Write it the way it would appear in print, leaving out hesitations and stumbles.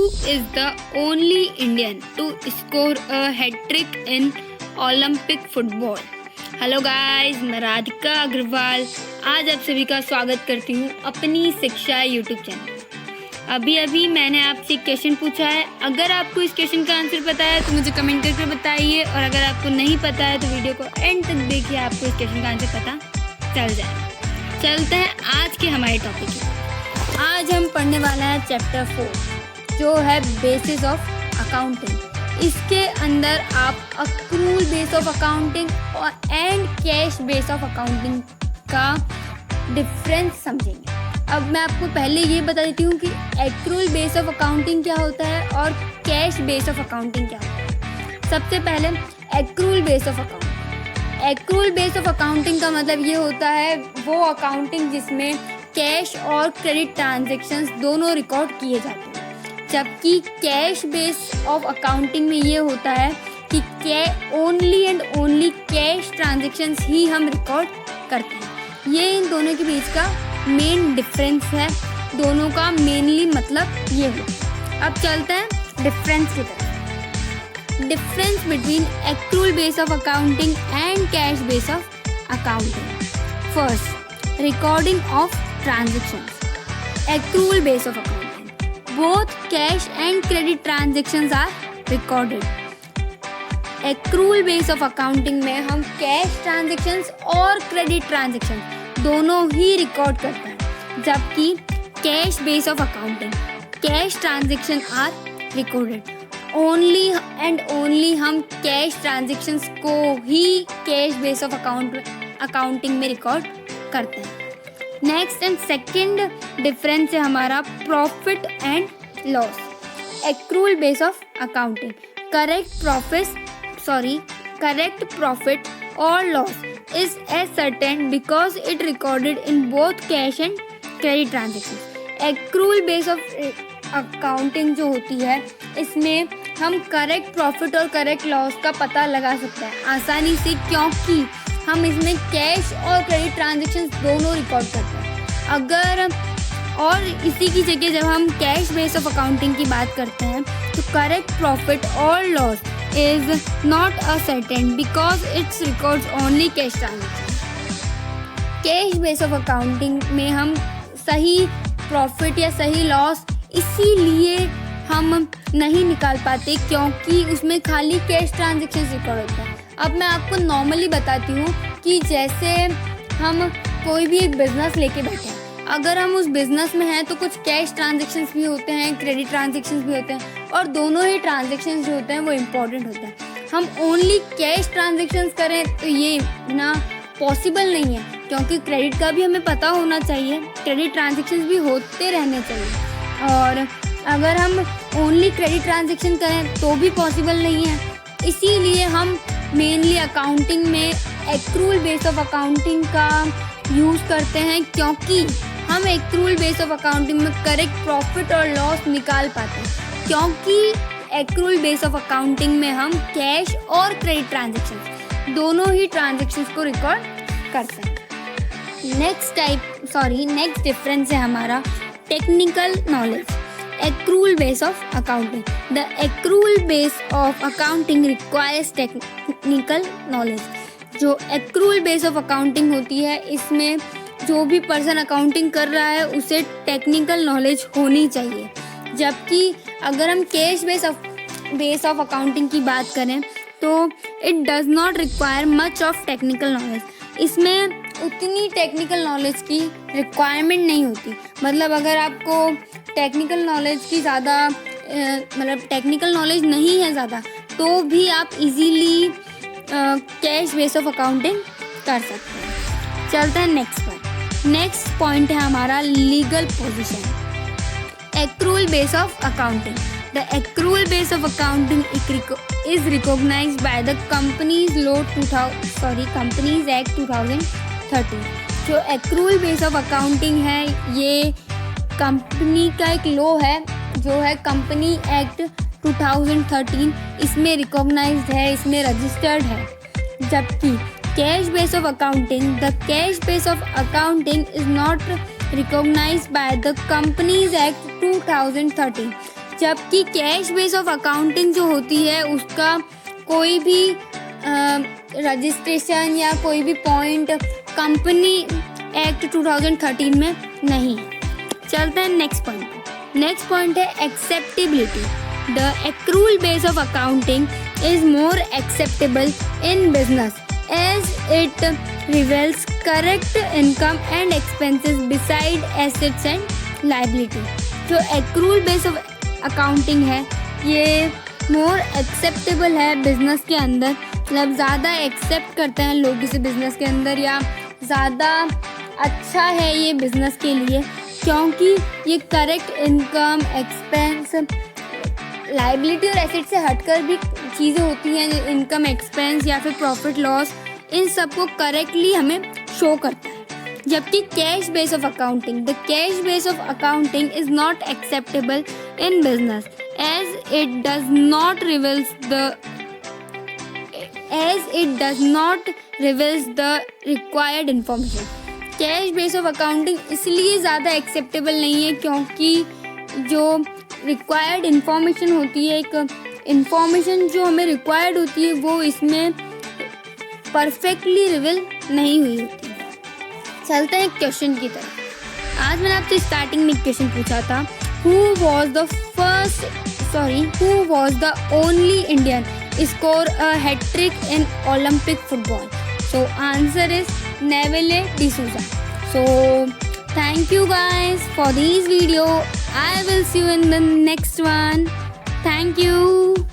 is the only Indian to score a hat-trick in Olympic football? Hello guys, मैं राधिका अग्रवाल आज आप सभी का स्वागत करती हूँ अपनी शिक्षा यूट्यूब चैनल। अभी मैंने आपसे एक क्वेश्चन पूछा है। अगर आपको इस क्वेश्चन का आंसर पता है तो मुझे कमेंट करके बताइए, और अगर आपको नहीं पता है तो वीडियो को एंड तक देखिए, आपको इस क्वेश्चन का आंसर पता चल जाए। चलते हैं आज के हमारे टॉपिक की। आज हम पढ़ने वाला है चैप्टर 4 जो है बेसिस ऑफ अकाउंटिंग। इसके अंदर आप अक्रूल बेस ऑफ अकाउंटिंग और and cash base of accounting का डिफरेंस समझेंगे। अब मैं आपको पहले ये बता देती हूँ कि एक्रूल बेस ऑफ अकाउंटिंग क्या होता है और कैश बेस ऑफ अकाउंटिंग क्या होता है। सबसे पहले accrual base of accounting. Accrual base of accounting का मतलब ये होता है वो अकाउंटिंग जिसमें कैश और क्रेडिट ट्रांजैक्शंस दोनों रिकॉर्ड किए जाते हैं, जबकि कैश बेस ऑफ अकाउंटिंग में ये होता है कि only and only cash transactions ही हम रिकॉर्ड करते हैं। ये इन दोनों के बीच का मेन डिफरेंस है। दोनों का मेनली मतलब ये है। अब चलते हैं डिफरेंस की तरफ। Difference between accrual base of accounting and cash base of accounting. First, recording of transactions. Accrual base of accounting. Both cash and credit transactions are recorded. Accrual base of accounting में हम cash transactions और credit transactions दोनों ही record करते हैं, जबकि cash base of accounting cash transactions are recorded. Only and only हम cash transactions को ही cash base of accounting में रिकॉर्ड करते हैं। नेक्स्ट एंड सेकेंड डिफरेंस है हमारा profit and loss. Accrual base of accounting correct profit और loss is as certain because it recorded in both cash and credit transaction. Accrual base of accounting जो होती है इसमें हम करेक्ट प्रॉफिट और correct loss का पता लगा सकते हैं आसानी से, क्योंकि हम इसमें कैश और क्रेडिट ट्रांजैक्शंस दोनों रिकॉर्ड करते हैं। और इसी की जगह जब हम कैश बेस ऑफ अकाउंटिंग की बात करते हैं तो करेक्ट प्रॉफिट और loss is not a certain because it's records only cash transaction. Cash base of accounting में हम सही प्रॉफिट या सही लॉस इसीलिए हम नहीं निकाल पाते क्योंकि उसमें खाली कैश ट्रांजैक्शंस रिकॉर्ड होते हैं। अब मैं आपको नॉर्मली बताती हूँ कि जैसे हम कोई भी एक बिज़नेस लेके बैठे हैं, अगर हम उस बिज़नेस में हैं तो कुछ कैश ट्रांजैक्शंस भी होते हैं, क्रेडिट ट्रांजैक्शंस भी होते हैं, और दोनों ही ट्रांजैक्शंस जो होते हैं वो इम्पॉर्टेंट होते हैं। हम ओनली कैश ट्रांजैक्शंस करें तो ये ना पॉसिबल नहीं है, क्योंकि क्रेडिट का भी हमें पता होना चाहिए, क्रेडिट ट्रांजैक्शंस भी होते रहने चाहिए। और अगर हम ओनली क्रेडिट ट्रांजैक्शन करें तो भी पॉसिबल नहीं है। इसीलिए हम मेनली अकाउंटिंग में एक्रूल बेस ऑफ अकाउंटिंग का यूज़ करते हैं, क्योंकि हम एक्रूल बेस ऑफ अकाउंटिंग में करेक्ट प्रॉफिट और लॉस निकाल पाते हैं, क्योंकि एक्रूल बेस ऑफ अकाउंटिंग में हम कैश और क्रेडिट ट्रांजैक्शन दोनों ही ट्रांजैक्शंस को रिकॉर्ड करते हैं। नेक्स्ट डिफरेंस है हमारा technical knowledge. Accrual base of accounting. The accrual base of accounting requires technical knowledge. जो accrual base of accounting होती है इसमें जो भी पर्सन अकाउंटिंग कर रहा है उसे टेक्निकल नॉलेज होनी चाहिए, जबकि अगर हम कैश बेस ऑफ अकाउंटिंग की बात करें तो it does not require much of technical knowledge. इसमें उतनी टेक्निकल नॉलेज की रिक्वायरमेंट नहीं होती। मतलब अगर आपको टेक्निकल नॉलेज की ज़्यादा टेक्निकल नॉलेज नहीं है ज़्यादा, तो भी आप easily cash base of accounting कर सकते हैं। चलते हैं नेक्स्ट पॉइंट है हमारा legal position. Accrual base of accounting. The accrual base of accounting is recognised by the Companies Act 2013। जो एक्रूल बेस ऑफ अकाउंटिंग है ये कंपनी का एक लॉ है जो है कंपनी एक्ट 2013। इसमें रिकॉग्नाइज्ड है, इसमें रजिस्टर्ड है। जबकि cash base of accounting, the cash base of accounting is not recognised by the Companies Act 2013। जबकि कैश बेस ऑफ अकाउंटिंग जो होती है उसका कोई भी रजिस्ट्रेशन या कोई भी पॉइंट कंपनी एक्ट 2013 में नहीं है। चलते हैं नेक्स्ट पॉइंट है acceptability. The accrual base of accounting is more acceptable in business as it reveals correct income and expenses beside assets and liability. जो एक्रूल बेस ऑफ अकाउंटिंग है ये मोर acceptable है बिजनेस के अंदर, मतलब ज़्यादा एक्सेप्ट करते हैं लोग इसे बिजनेस के अंदर, या ज़्यादा अच्छा है ये बिजनेस के लिए, क्योंकि ये करेक्ट इनकम, एक्सपेंस, लायबिलिटी और एसेट से हटकर भी चीज़ें होती हैं, इनकम, एक्सपेंस या फिर प्रॉफिट लॉस, इन सबको करेक्टली हमें शो करता है। जबकि cash base of accounting, the cash base of accounting is not acceptable in business as it does not reveals the required information. Cash base of accounting इसलिए ज़्यादा acceptable नहीं है क्योंकि जो रिक्वायर्ड इंफॉर्मेशन होती है, एक इंफॉर्मेशन जो हमें रिक्वायर्ड होती है वो इसमें परफेक्टली रिवील नहीं हुई होती है। चलते हैं क्वेश्चन की तरफ। आज मैंने आपसे स्टार्टिंग में क्वेश्चन पूछा था, who was the only Indian score a hat-trick in Olympic football? So answer is Neville D'Souza. So thank you guys for this video. I will see you in the next one. Thank you.